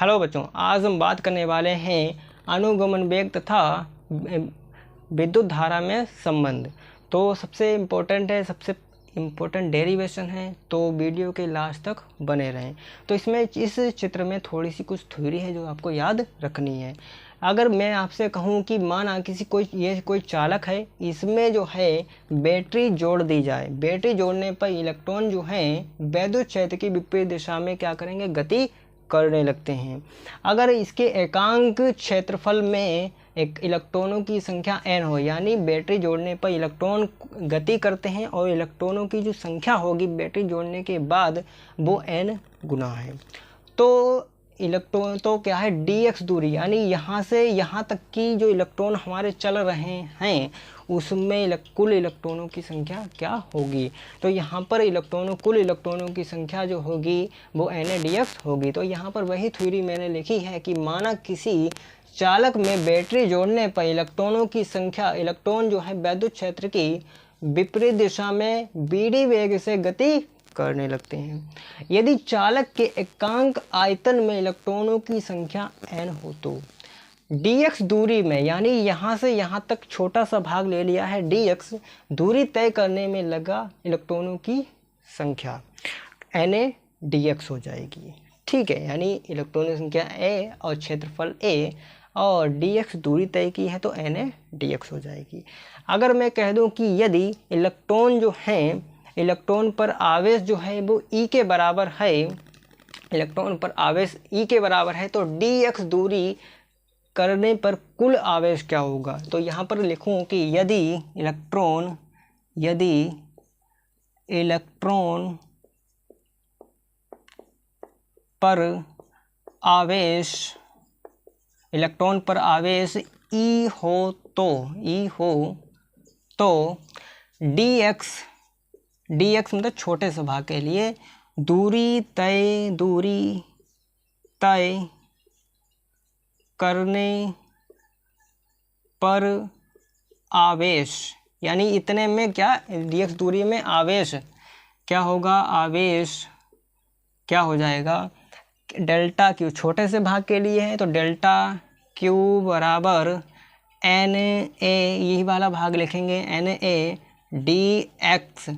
Hello बच्चों, आज हम बात करने वाले हैं अनुगमन वेग तथा विद्युत धारा में संबंध। तो सबसे इम्पोर्टेंट डेरिवेशन है, तो वीडियो के लास्ट तक बने रहें। तो इसमें इस चित्र में थोड़ी सी कुछ थ्योरी है जो आपको याद रखनी है। अगर मैं आपसे कहूँ कि माना कोई चालक है, इसमें जो है बैटरी जोड़ दी जाए, बैटरी जोड़ने पर इलेक्ट्रॉन जो हैं वैद्युत क्षेत्र की विपरीत दिशा में क्या करेंगे, गति करने लगते हैं। अगर इसके एकांक क्षेत्रफल में एक इलेक्ट्रॉनों की संख्या n हो, यानी बैटरी जोड़ने पर इलेक्ट्रॉन गति करते हैं और इलेक्ट्रॉनों की जो संख्या होगी बैटरी जोड़ने के बाद वो n गुना है, तो इलेक्ट्रॉन तो क्या है dx दूरी, यानी यहाँ से यहाँ तक की जो इलेक्ट्रॉन हमारे चल रहे हैं उसमें कुल इलेक्ट्रॉनों की संख्या क्या होगी। तो यहाँ पर कुल इलेक्ट्रॉनों की संख्या जो होगी वो NAdx होगी। तो यहाँ पर वही थ्योरी मैंने लिखी है कि माना किसी चालक में बैटरी जोड़ने पर इलेक्ट्रॉन जो है वैद्युत क्षेत्र की विपरीत दिशा में BD वेग से गति करने लगते हैं। यदि चालक के एकांक आयतन में इलेक्ट्रॉनों की संख्या n हो तो dx दूरी में, यानी यहाँ से यहाँ तक छोटा सा भाग ले लिया है dx दूरी तय करने में लगा इलेक्ट्रॉनों की संख्या NAdx हो जाएगी। ठीक है, यानी इलेक्ट्रॉनों की संख्या a और क्षेत्रफल a और dx दूरी तय की है तो NAdx हो जाएगी। अगर मैं कह दूं कि यदि इलेक्ट्रॉन पर आवेश जो है वो E के बराबर है, इलेक्ट्रॉन पर आवेश E के बराबर है, तो dx दूरी करने पर कुल आवेश क्या होगा। तो यहाँ पर लिखूँ कि यदि इलेक्ट्रॉन पर आवेश E हो तो dx मतलब छोटे से भाग के लिए दूरी तय करने पर आवेश, यानी इतने में क्या dx दूरी में आवेश क्या होगा, आवेश क्या हो जाएगा, डेल्टा क्यू छोटे से भाग के लिए है तो डेल्टा क्यू बराबर NA, यही वाला भाग लिखेंगे NAdx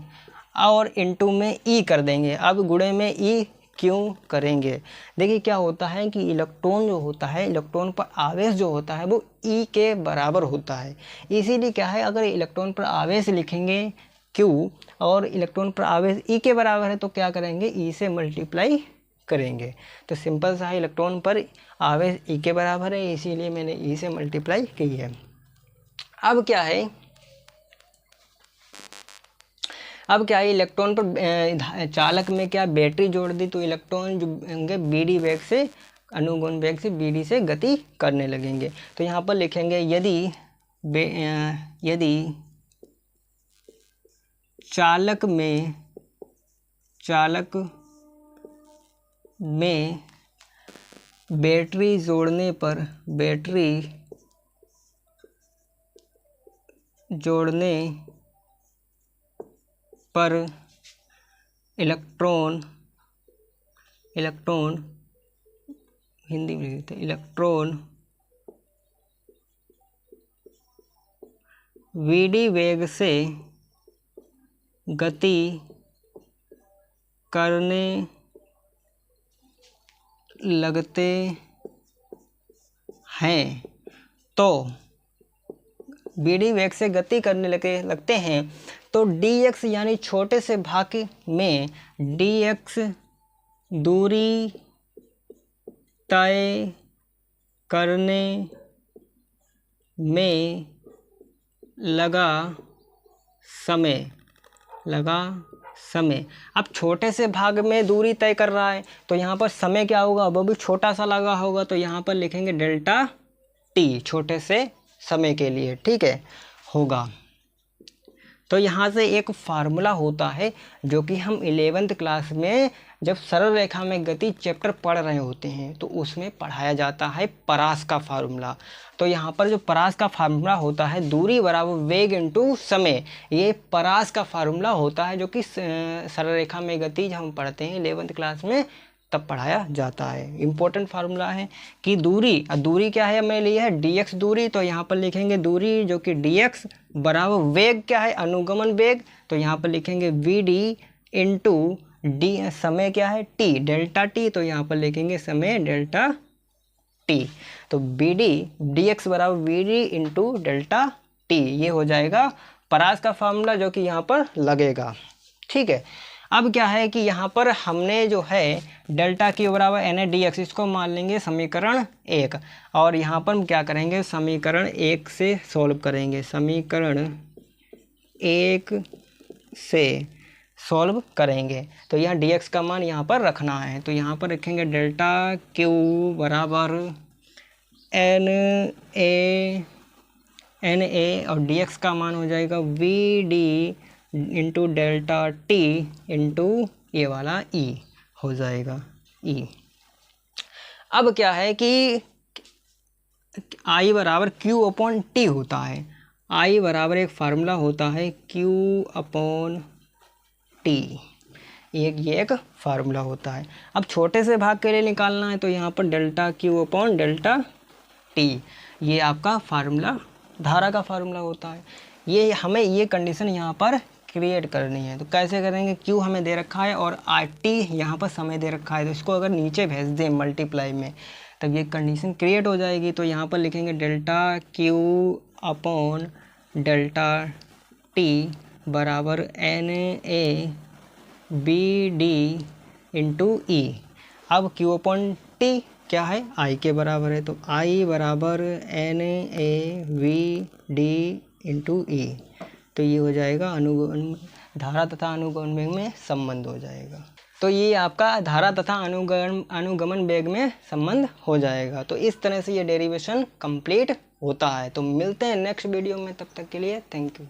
और इनटू में E कर देंगे। अब गुणे में E क्यों करेंगे, देखिए क्या होता है कि इलेक्ट्रॉन पर आवेश जो होता है वो E के बराबर होता है। इसीलिए क्या है, अगर इलेक्ट्रॉन पर आवेश लिखेंगे Q और इलेक्ट्रॉन पर आवेश E के बराबर है तो क्या करेंगे, E से मल्टीप्लाई करेंगे। तो सिंपल सा है, इलेक्ट्रॉन पर आवेश E के बराबर है, इसीलिए मैंने E से मल्टीप्लाई की है। अब क्या है इलेक्ट्रॉन पर चालक में क्या बैटरी जोड़ दी तो इलेक्ट्रॉन जो होंगे BD वेग से, अनुगमन वेग से BD से गति करने लगेंगे। तो यहाँ पर लिखेंगे यदि चालक में बैटरी जोड़ने पर इलेक्ट्रॉन हिंदी में लिखते हैं, इलेक्ट्रॉन BD वेग से गति करने लगते हैं, तो BD वेग से गति करने लगते हैं तो dx यानी छोटे से भाग में dx दूरी तय करने में लगा समय। अब छोटे से भाग में दूरी तय कर रहा है तो यहाँ पर समय क्या होगा, वो भी छोटा सा लगा होगा, तो यहाँ पर लिखेंगे डेल्टा t छोटे से समय के लिए। ठीक है, होगा। तो यहाँ से एक फार्मूला होता है जो कि हम 11th क्लास में जब सरल रेखा में गति चैप्टर पढ़ रहे होते हैं तो उसमें पढ़ाया जाता है परास का फार्मूला। तो यहाँ पर जो परास का फार्मूला होता है, दूरी बराबर वेग इनटू समय, ये परास का फार्मूला होता है जो कि सरल रेखा में गति जब हम पढ़ते हैं 11th क्लास में तब पढ़ाया जाता है। इम्पोर्टेंट फार्मूला है कि दूरी क्या है, हमें ली है dx दूरी, तो यहाँ पर लिखेंगे दूरी जो कि dx बराबर वेग क्या है, अनुगमन वेग, तो यहाँ पर लिखेंगे vd इंटू डी, समय क्या है t, डेल्टा t, तो यहाँ पर लिखेंगे समय डेल्टा t। तो bd dx बराबर vd इंटू डेल्टा t, ये हो जाएगा परास का फार्मूला जो कि यहाँ पर लगेगा। ठीक है, अब क्या है कि यहाँ पर हमने जो है डेल्टा क्यू बराबर एन ए डी एक्स, इसको मान लेंगे समीकरण 1, और यहाँ पर हम क्या करेंगे समीकरण 1 से सॉल्व करेंगे, समीकरण 1 से सॉल्व करेंगे। तो यहाँ डी एक्स का मान यहाँ पर रखना है, तो यहाँ पर रखेंगे डेल्टा क्यू बराबर एन ए और डी एक्स का मान हो जाएगा V D into delta T into ये वाला ई हो जाएगा ई। अब क्या है कि आई बराबर क्यू अपॉन टी होता है, आई बराबर एक फार्मूला होता है क्यू अपॉन टी, ये एक फार्मूला होता है। अब छोटे से भाग के लिए निकालना है तो यहाँ पर delta Q upon delta T, ये आपका फार्मूला धारा का फार्मूला होता है। ये हमें ये कंडीशन यहाँ पर क्रिएट करनी है, तो कैसे करेंगे, क्यू हमें दे रखा है और आर टी यहाँ पर समय दे रखा है, तो इसको अगर नीचे भेज दें मल्टीप्लाई में तब ये कंडीशन क्रिएट हो जाएगी। तो यहाँ पर लिखेंगे delta Q upon delta T बराबर N A B D into E. अब क्यू अपॉन टी क्या है, आई के बराबर है, तो आई बराबर N A V D into E, तो ये हो जाएगा अनुगमन धारा तथा अनुगमन वेग में संबंध हो जाएगा। तो ये आपका धारा तथा अनुगमन वेग में संबंध हो जाएगा। तो इस तरह से ये डेरिवेशन कंप्लीट होता है। तो मिलते हैं नेक्स्ट वीडियो में, तब तक के लिए थैंक यू।